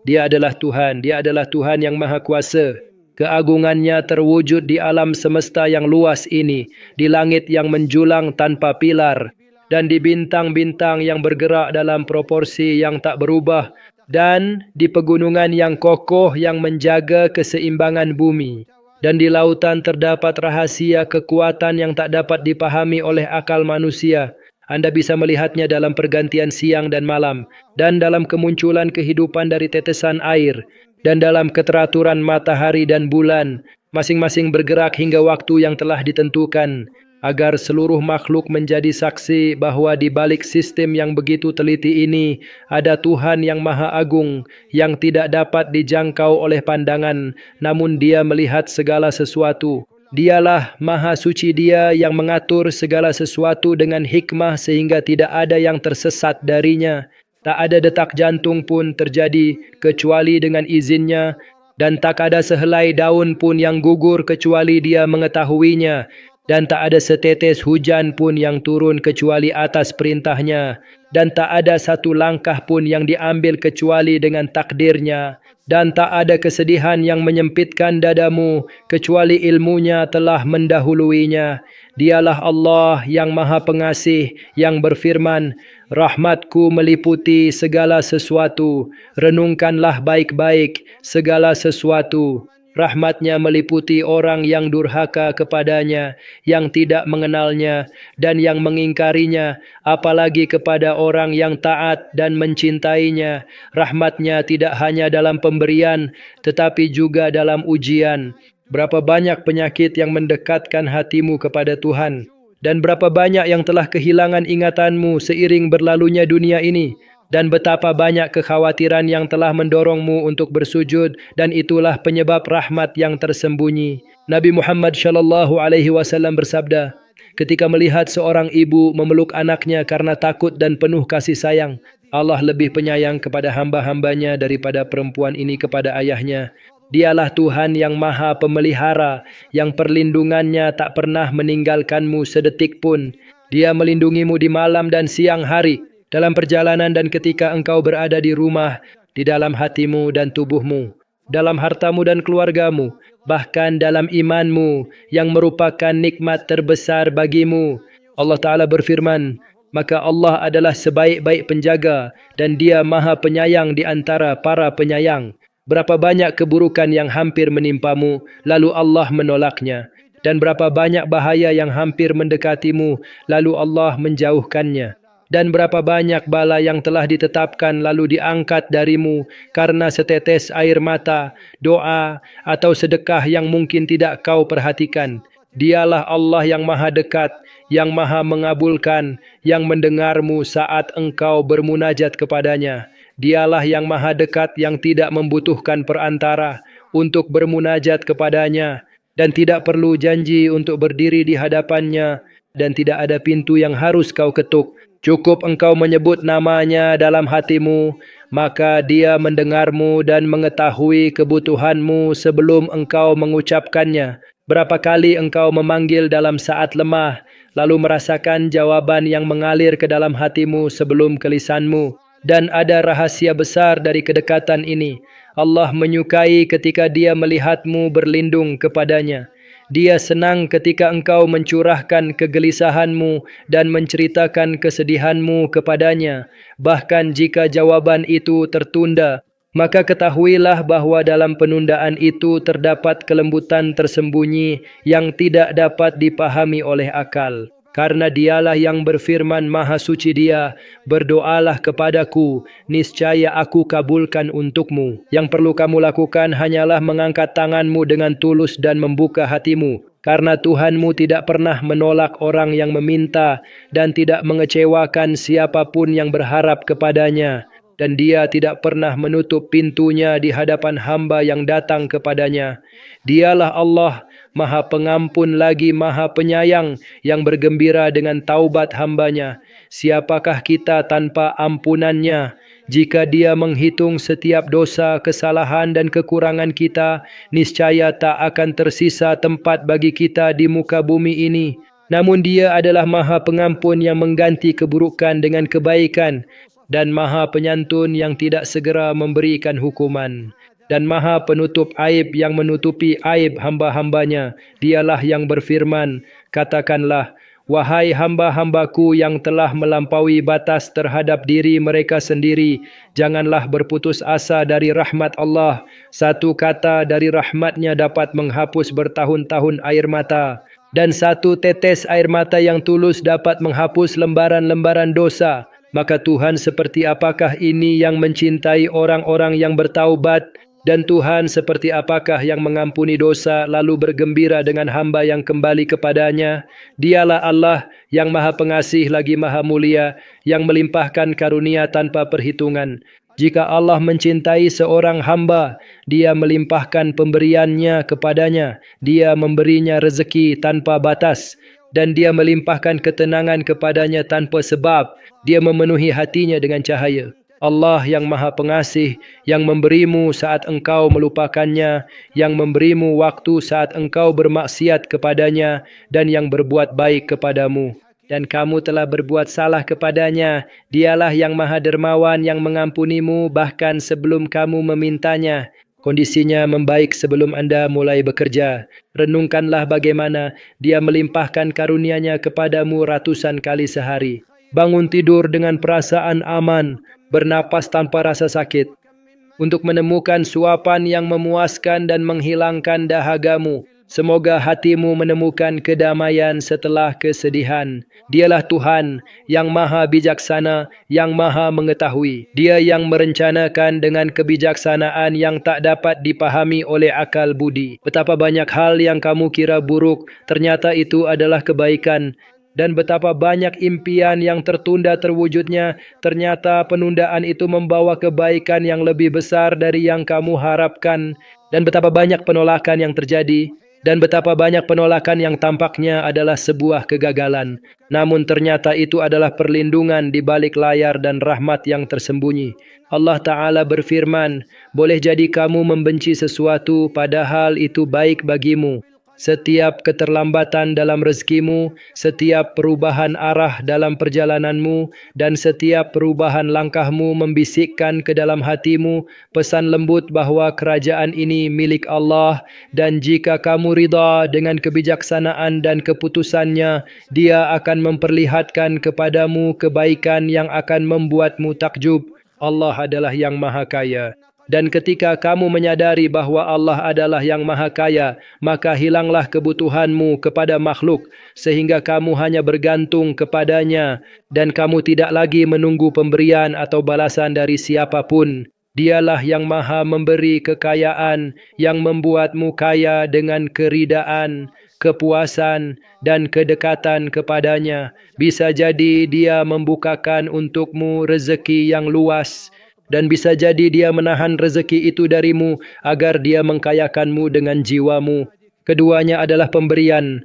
Dia adalah Tuhan. Dia adalah Tuhan yang Maha Kuasa. Keagungannya terwujud di alam semesta yang luas ini, di langit yang menjulang tanpa pilar, dan di bintang-bintang yang bergerak dalam proporsi yang tak berubah, dan di pegunungan yang kokoh yang menjaga keseimbangan bumi. Dan di lautan terdapat rahasia kekuatan yang tak dapat dipahami oleh akal manusia. Anda bisa melihatnya dalam pergantian siang dan malam, dan dalam kemunculan kehidupan dari tetesan air, dan dalam keteraturan matahari dan bulan, masing-masing bergerak hingga waktu yang telah ditentukan, agar seluruh makhluk menjadi saksi bahwa di balik sistem yang begitu teliti ini, ada Tuhan yang Maha Agung, yang tidak dapat dijangkau oleh pandangan, namun Dia melihat segala sesuatu. Dialah Maha Suci, Dia yang mengatur segala sesuatu dengan hikmah sehingga tidak ada yang tersesat darinya. Tak ada detak jantung pun terjadi kecuali dengan izinnya, dan tak ada sehelai daun pun yang gugur kecuali Dia mengetahuinya, dan tak ada setetes hujan pun yang turun kecuali atas perintahnya, dan tak ada satu langkah pun yang diambil kecuali dengan takdirnya, dan tak ada kesedihan yang menyempitkan dadamu kecuali ilmunya telah mendahuluinya. Dialah Allah yang Maha Pengasih, yang berfirman, rahmatku meliputi segala sesuatu. Renungkanlah baik-baik segala sesuatu. Rahmatnya meliputi orang yang durhaka kepadanya, yang tidak mengenalnya, dan yang mengingkarinya, apalagi kepada orang yang taat dan mencintainya. Rahmatnya tidak hanya dalam pemberian, tetapi juga dalam ujian. Berapa banyak penyakit yang mendekatkan hatimu kepada Tuhan, dan berapa banyak yang telah kehilangan ingatanmu seiring berlalunya dunia ini, dan betapa banyak kekhawatiran yang telah mendorongmu untuk bersujud, dan itulah penyebab rahmat yang tersembunyi. Nabi Muhammad SAW bersabda, ketika melihat seorang ibu memeluk anaknya karena takut dan penuh kasih sayang, Allah lebih penyayang kepada hamba-hambanya daripada perempuan ini kepada ayahnya. Dialah Tuhan yang Maha Pemelihara, yang perlindungannya tak pernah meninggalkanmu sedetik pun. Dia melindungimu di malam dan siang hari, dalam perjalanan dan ketika engkau berada di rumah, di dalam hatimu dan tubuhmu, dalam hartamu dan keluargamu, bahkan dalam imanmu yang merupakan nikmat terbesar bagimu. Allah Ta'ala berfirman, maka Allah adalah sebaik-baik penjaga dan Dia Maha Penyayang di antara para penyayang. Berapa banyak keburukan yang hampir menimpamu, lalu Allah menolaknya. Dan berapa banyak bahaya yang hampir mendekatimu, lalu Allah menjauhkannya. Dan berapa banyak bala yang telah ditetapkan lalu diangkat darimu karena setetes air mata, doa, atau sedekah yang mungkin tidak kau perhatikan. Dialah Allah yang Maha Dekat, yang Maha Mengabulkan, yang mendengarmu saat engkau bermunajat kepadanya. Dialah yang Maha Dekat, yang tidak membutuhkan perantara untuk bermunajat kepadanya, dan tidak perlu janji untuk berdiri di hadapannya, dan tidak ada pintu yang harus kau ketuk. Cukup engkau menyebut namanya dalam hatimu, maka Dia mendengarmu dan mengetahui kebutuhanmu sebelum engkau mengucapkannya. Berapa kali engkau memanggil dalam saat lemah, lalu merasakan jawaban yang mengalir ke dalam hatimu sebelum ke lisanmu. Dan ada rahasia besar dari kedekatan ini. Allah menyukai ketika Dia melihatmu berlindung kepadanya. Dia senang ketika engkau mencurahkan kegelisahanmu dan menceritakan kesedihanmu kepadanya. Bahkan jika jawaban itu tertunda, maka ketahuilah bahwa dalam penundaan itu terdapat kelembutan tersembunyi yang tidak dapat dipahami oleh akal. Karena Dialah yang berfirman, Maha Suci Dia, berdoalah kepadaku, niscaya aku kabulkan untukmu. Yang perlu kamu lakukan hanyalah mengangkat tanganmu dengan tulus dan membuka hatimu. Karena Tuhanmu tidak pernah menolak orang yang meminta dan tidak mengecewakan siapapun yang berharap kepadanya. Dan Dia tidak pernah menutup pintunya di hadapan hamba yang datang kepadanya. Dialah Allah, Maha Pengampun lagi Maha Penyayang, yang bergembira dengan taubat hambanya. Siapakah kita tanpa ampunannya? Jika Dia menghitung setiap dosa, kesalahan dan kekurangan kita, niscaya tak akan tersisa tempat bagi kita di muka bumi ini. Namun Dia adalah Maha Pengampun yang mengganti keburukan dengan kebaikan, dan Maha Penyantun yang tidak segera memberikan hukuman, dan Maha Penutup aib yang menutupi aib hamba-hambanya. Dialah yang berfirman, katakanlah, wahai hamba-hambaku yang telah melampaui batas terhadap diri mereka sendiri, janganlah berputus asa dari rahmat Allah. Satu kata dari rahmatnya dapat menghapus bertahun-tahun air mata, dan satu tetes air mata yang tulus dapat menghapus lembaran-lembaran dosa. Maka Tuhan seperti apakah ini yang mencintai orang-orang yang bertaubat? Dan Tuhan seperti apakah yang mengampuni dosa lalu bergembira dengan hamba yang kembali kepadanya? Dialah Allah yang Maha Pengasih lagi Maha Mulia, yang melimpahkan karunia tanpa perhitungan. Jika Allah mencintai seorang hamba, Dia melimpahkan pemberiannya kepadanya. Dia memberinya rezeki tanpa batas, dan Dia melimpahkan ketenangan kepadanya tanpa sebab. Dia memenuhi hatinya dengan cahaya. Allah yang Maha Pengasih, yang memberimu saat engkau melupakannya, yang memberimu waktu saat engkau bermaksiat kepadanya, dan yang berbuat baik kepadamu. Dan kamu telah berbuat salah kepadanya. Dialah yang Maha Dermawan, yang mengampunimu bahkan sebelum kamu memintanya. Kondisinya membaik sebelum Anda mulai bekerja. Renungkanlah bagaimana Dia melimpahkan karunia-Nya kepadamu ratusan kali sehari. Bangun tidur dengan perasaan aman, bernapas tanpa rasa sakit, untuk menemukan suapan yang memuaskan dan menghilangkan dahagamu. Semoga hatimu menemukan kedamaian setelah kesedihan. Dialah Tuhan yang Maha Bijaksana, yang Maha Mengetahui. Dia yang merencanakan dengan kebijaksanaan yang tak dapat dipahami oleh akal budi. Betapa banyak hal yang kamu kira buruk, ternyata itu adalah kebaikan. Dan betapa banyak impian yang tertunda terwujudnya, ternyata penundaan itu membawa kebaikan yang lebih besar dari yang kamu harapkan. Dan betapa banyak penolakan yang terjadi, dan betapa banyak penolakan yang tampaknya adalah sebuah kegagalan. Namun ternyata itu adalah perlindungan di balik layar dan rahmat yang tersembunyi. Allah Ta'ala berfirman, boleh jadi kamu membenci sesuatu padahal itu baik bagimu. Setiap keterlambatan dalam rezekimu, setiap perubahan arah dalam perjalananmu, dan setiap perubahan langkahmu membisikkan ke dalam hatimu pesan lembut bahwa kerajaan ini milik Allah, dan jika kamu ridha dengan kebijaksanaan dan keputusannya, Dia akan memperlihatkan kepadamu kebaikan yang akan membuatmu takjub. Allah adalah yang Maha Kaya. Dan ketika kamu menyadari bahwa Allah adalah yang Maha Kaya, maka hilanglah kebutuhanmu kepada makhluk, sehingga kamu hanya bergantung kepadanya, dan kamu tidak lagi menunggu pemberian atau balasan dari siapapun. Dialah yang Maha Memberi kekayaan, yang membuatmu kaya dengan keridaan, kepuasan, dan kedekatan kepadanya. Bisa jadi Dia membukakan untukmu rezeki yang luas, dan bisa jadi Dia menahan rezeki itu darimu agar Dia mengkayakanmu dengan jiwamu. Keduanya adalah pemberian.